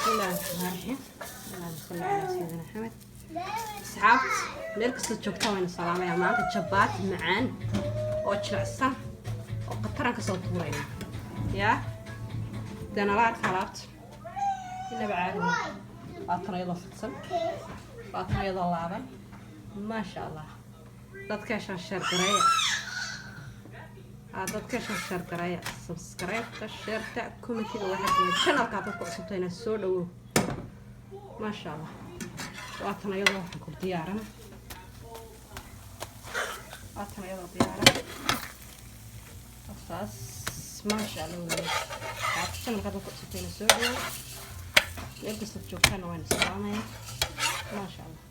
بسم الله الرحمن الرحيم. اللهم صل على سيدنا محمد. أصحاب ملك جوجتا وين السلام يا مانتا جبات معان oo jilicsan oo qataranka soo tuurayna ya danaad kalaabta ina bacaad aatnayada fidsan aatnayada laaban ma sha Allah dadka shashar gareeya dadka shashar gareeya subscribe ka share ta comment waxa ku channelka dadka cusubtayna soo dhawo ma sha Allah aatnayada waxa ku diyaaran aatnayada diyaaran أساس ما شاء الله عشان كذا قصتين سوري يلبس الجوكان وين سلامة ما شاء الله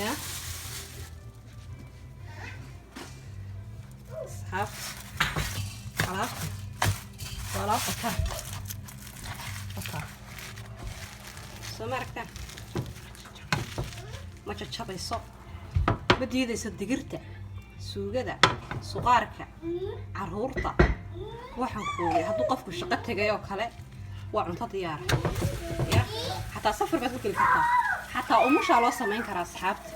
يا أصحاب خلاص خلاص أكثر سمعك ما تشبه الصوت بديده صدقرته suugada suqaarka caruurta waxaan kuulay haduu qofku shaqo tagay oo kale waa cunto diyaar ya hatta safar baad ku kali kartaa hatta umusha loo sameyn karaa asxaabta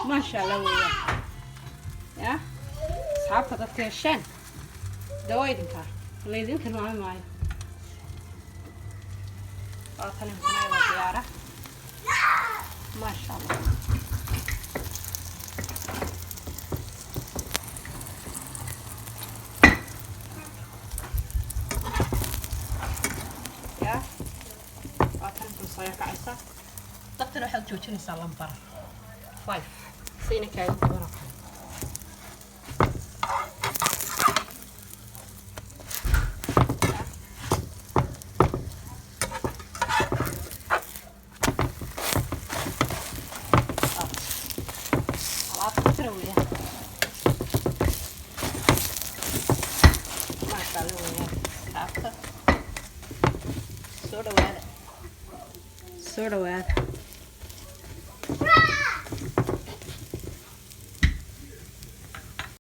ma sha Allah weeyaa ya asxaabta dadka shan dawaydinka leedinka maayo tan inay diyaara ma sha Allah صاير كعسة ضغط واحد جوجني سلام برا 5 سينا كاي برا ما شاء الله كافة صورة واحدة صورة واحدة